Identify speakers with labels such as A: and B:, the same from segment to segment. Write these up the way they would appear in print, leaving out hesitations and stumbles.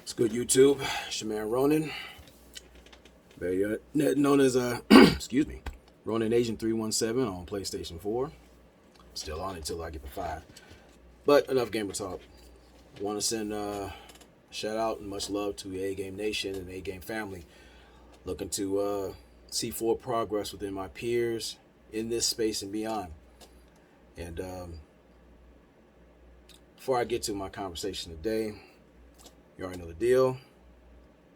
A: It's good, YouTube. It's your man Ronan, known as excuse me, Ronan Agent 317 on PlayStation 4. Still on it until I get to 5. But enough gamer talk. Want to send a shout out and much love to A Game Nation and A Game family. Looking to see forward progress within my peers in this space and beyond. And before I get to my conversation today, you already know the deal.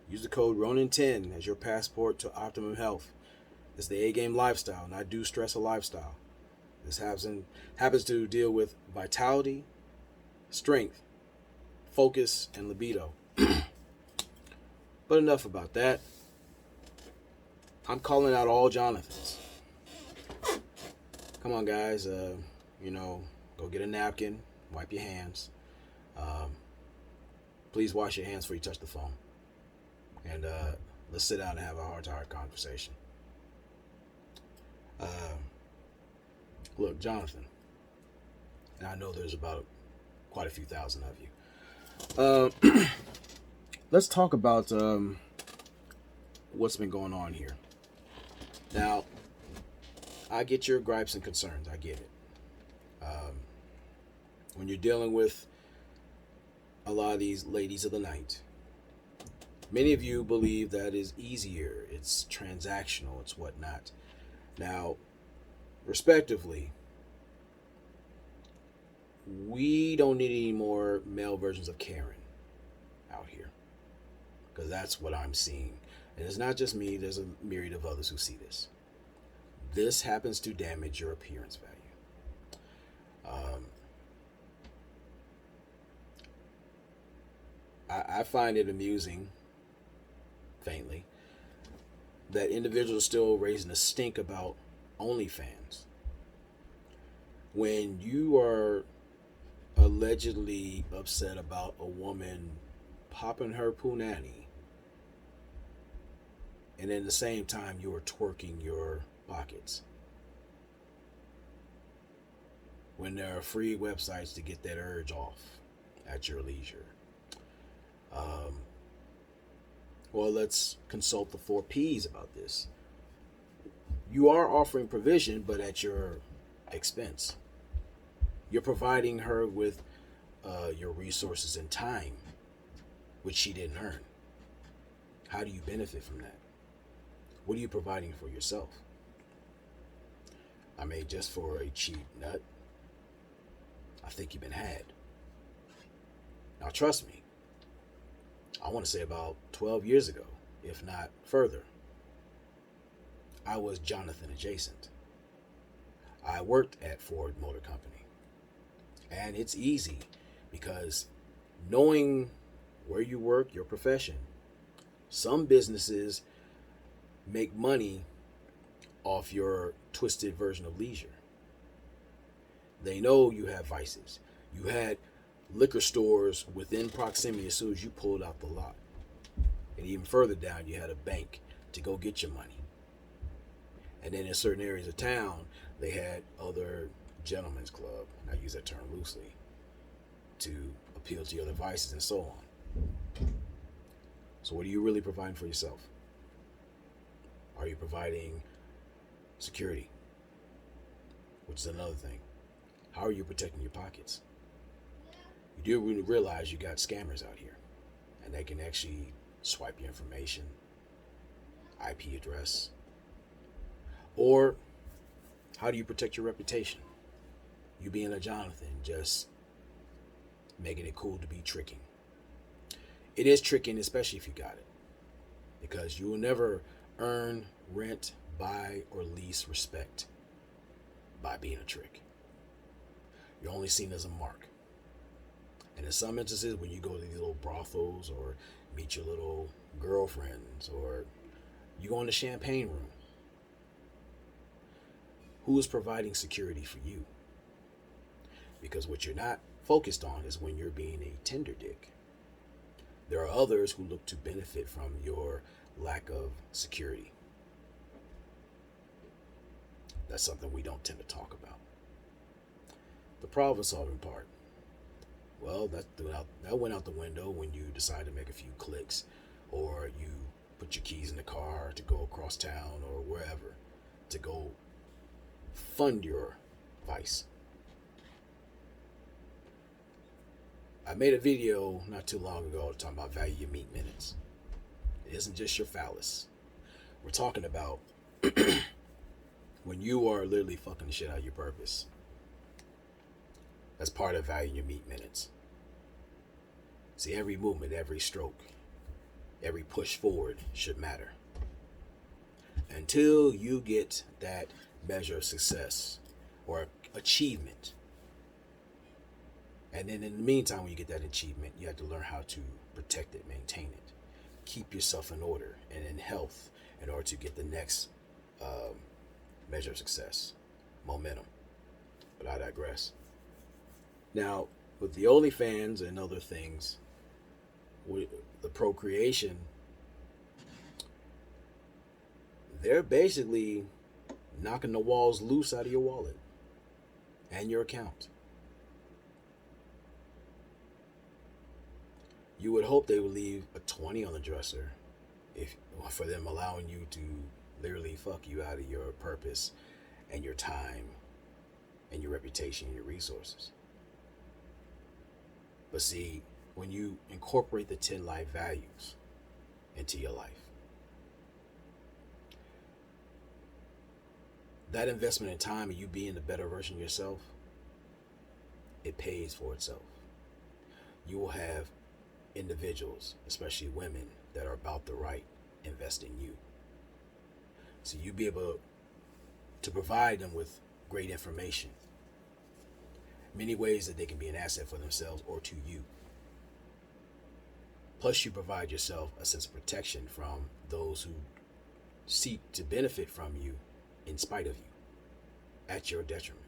A: Use the code RONAN10 as your passport to optimum health. It's the A-game lifestyle, and I do stress a lifestyle. This happens to deal with vitality, strength, focus, and libido. But enough about that. I'm calling out all Jonathans. Come on, guys. Go get a napkin, wipe your hands. Please wash your hands before you touch the phone. And let's sit down and have a heart-to-heart conversation. Look, Johnathan, and I know there's about quite a few thousand of you. Let's talk about what's been going on here. Now, I get your gripes and concerns. I get it. When you're dealing with a lot of these ladies of the night, many of you believe that is easier, it's transactional, it's whatnot. Now, respectively, we don't need any more male versions of Karen out here, because that's what I'm seeing. And it's not just me, there's a myriad of others who see this. This happens to damage your appearance value. I find it amusing, faintly, that individuals are still raising a stink about OnlyFans when you are allegedly upset about a woman popping her punani, and at the same time you are twerking your pockets when there are free websites to get that urge off at your leisure. Well, let's consult the 4Ps about this. You are offering provision, but at your expense. You're providing her with your resources and time, which she didn't earn. How do you benefit from that? What are you providing for yourself? I mean, just for a cheap nut, I think you've been had. Now, trust me, I want to say about 12 years ago, if not further, I was Johnathan adjacent. I worked at Ford Motor Company. And it's easy because knowing where you work, your profession, some businesses make money off your twisted version of leisure. They know you have vices. You had liquor stores within proximity as soon as you pulled out the lot. And even further down, you had a bank to go get your money. And then in certain areas of town, they had other gentlemen's club, and I use that term loosely, to appeal to your other vices and so on. So what are you really providing for yourself? Are you providing security? Which is another thing. How are you protecting your pockets? You do really realize you got scammers out here, and they can actually swipe your information, IP address. Or how do you protect your reputation? You being a Johnathan, just making it cool to be tricking. It is tricking, especially if you got it, because you will never earn, rent, buy, or lease respect by being a trick. You're only seen as a mark. And in some instances, when you go to these little brothels or meet your little girlfriends or you go in the champagne room, who is providing security for you? Because what you're not focused on is when you're being a tender dick. There are others who look to benefit from your lack of security. That's something we don't tend to talk about. The problem solving part. Well, that went out the window when you decide to make a few clicks, or you put your keys in the car to go across town or wherever to go fund your vice. I made a video not too long ago talking about value your meat minutes. It isn't just your phallus. We're talking about when you are literally fucking the shit out of your purpose. That's part of value your meat minutes. See, every movement, every stroke, every push forward should matter. Until you get that measure of success or achievement. And then in the meantime, when you get that achievement, you have to learn how to protect it, maintain it, keep yourself in order and in health in order to get the next measure of success, momentum. But I digress. Now, with the OnlyFans and other things, the procreation, they're basically knocking the walls loose out of your wallet and your account. You would hope they would leave a 20 on the dresser if for them allowing you to literally fuck you out of your purpose and your time and your reputation and your resources. But see, when you incorporate the 10 life values into your life, that investment in time and you being the better version of yourself, it pays for itself. You will have individuals, especially women, that are about the right invest in you. So you be able to provide them with great information, many ways that they can be an asset for themselves or to you. Plus, you provide yourself a sense of protection from those who seek to benefit from you in spite of you, at your detriment.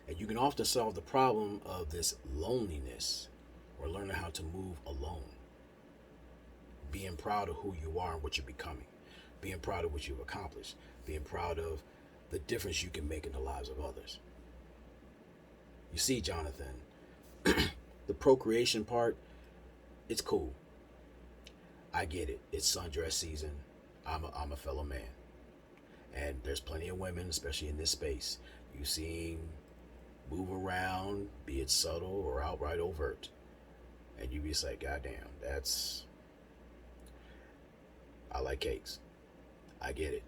A: And you can often solve the problem of this loneliness or learning how to move alone. Being proud of who you are and what you're becoming. Being proud of what you've accomplished. Being proud of the difference you can make in the lives of others. You see, Johnathan, the procreation part, it's cool. I get it. It's sundress season. I'm a fellow man. And there's plenty of women, especially in this space, you see move around, be it subtle or outright overt. And you be like, goddamn, I like cakes. I get it.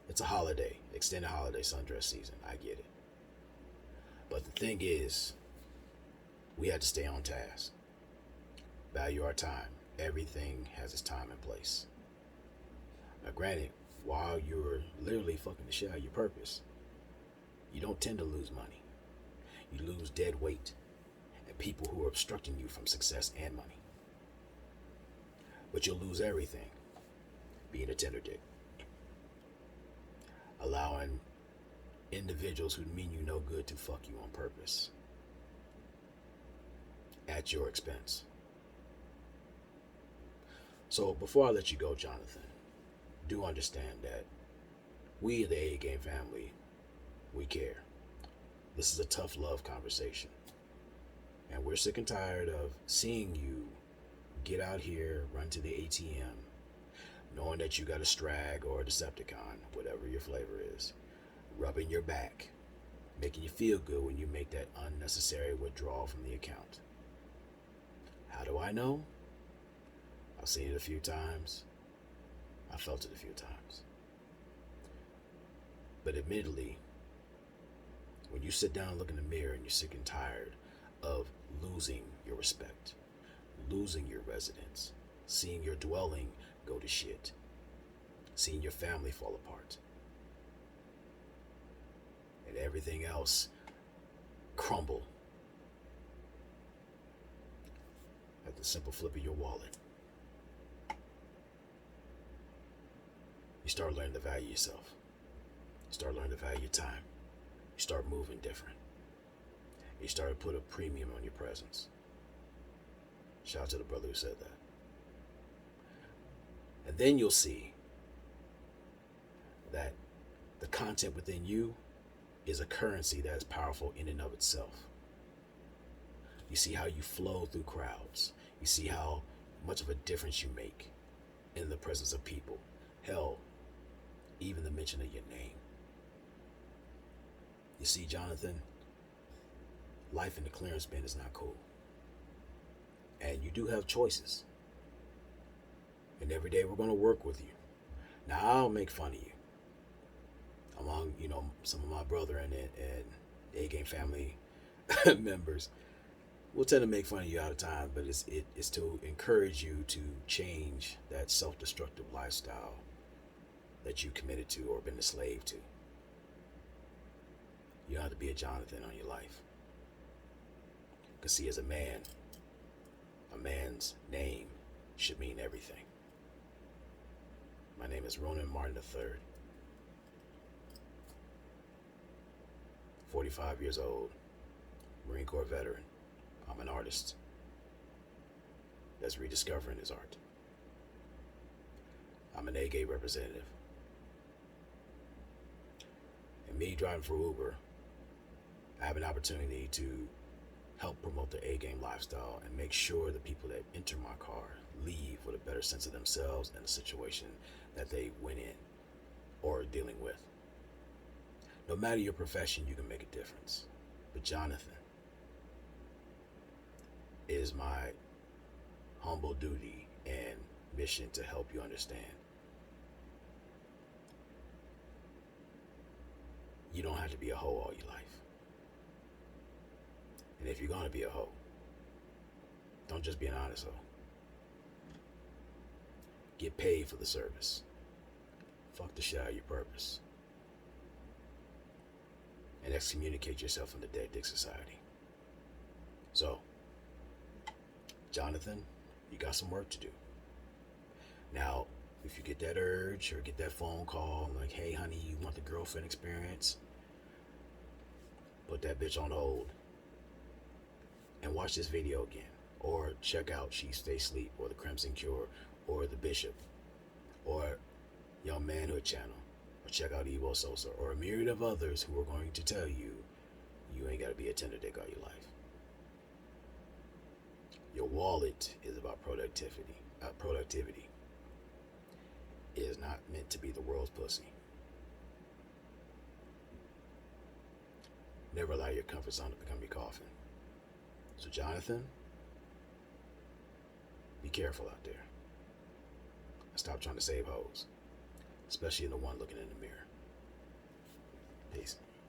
A: It's a holiday, extended holiday, sundress season. I get it. But the thing is, we had to stay on task. Value our time. Everything has its time and place. Now, granted, while you're literally fucking the shit out of your purpose, you don't tend to lose money. You lose dead weight and people who are obstructing you from success and money. But you'll lose everything being a tender dick. Allowing individuals who mean you no good to fuck you on purpose at your expense. So before I let you go, Johnathan, do understand that we, the A Game family, we care. This is a tough love conversation. And we're sick and tired of seeing you get out here, run to the ATM, knowing that you got a Strag or a Decepticon, whatever your flavor is, rubbing your back, making you feel good when you make that unnecessary withdrawal from the account. How do I know? I've seen it a few times. I felt it a few times. But admittedly, when you sit down and look in the mirror and you're sick and tired of losing your respect, losing your residence, seeing your dwelling go to shit, seeing your family fall apart, and everything else crumble at the simple flip of your wallet, you start learning to value yourself. You start learning to value your time. You start moving different. You start to put a premium on your presence. Shout out to the brother who said that. And then you'll see that the content within you is a currency that is powerful in and of itself. You see how you flow through crowds. You see how much of a difference you make in the presence of people. Hell, even the mention of your name. You see, Johnathan, life in the clearance bin is not cool. And you do have choices. And every day we're going to work with you. Now, I'll make fun of you. Among, some of my brother and A-Game family members, we'll tend to make fun of you out of time, but it's to encourage you to change that self-destructive lifestyle that you committed to or been a slave to. You don't have to be a Johnathan on your life. Because see, as a man's name should mean everything. My name is Ronan Martin III. 45 years old, Marine Corps veteran. I'm an artist that's rediscovering his art. I'm an A-Gay representative. And me driving for Uber, I have an opportunity to help promote the A-Game lifestyle and make sure the people that enter my car leave with a better sense of themselves and the situation that they went in or are dealing with. No matter your profession, you can make a difference. But Johnathan, it is my humble duty and mission to help you understand. You don't have to be a hoe all your life. And if you're going to be a hoe, don't just be an honest hoe. Get paid for the service. Fuck the shit out of your purpose. And excommunicate yourself from the Dead Dick Society. So, Johnathan, you got some work to do. Now, if you get that urge or get that phone call like, hey honey, you want the girlfriend experience? Put that bitch on hold and watch this video again. Or check out She Stay Sleep or the Crimson Cure or the Bishop or Young Manhood Channel. Or check out Evo Sosa or a myriad of others who are going to tell you you ain't got to be a tender dick all your life. Your wallet is about productivity. It is not meant to be the world's pussy. Never allow your comfort zone to become your coffin. So Johnathan, be careful out there. And stop trying to save hoes. Especially the one looking in the mirror. Peace.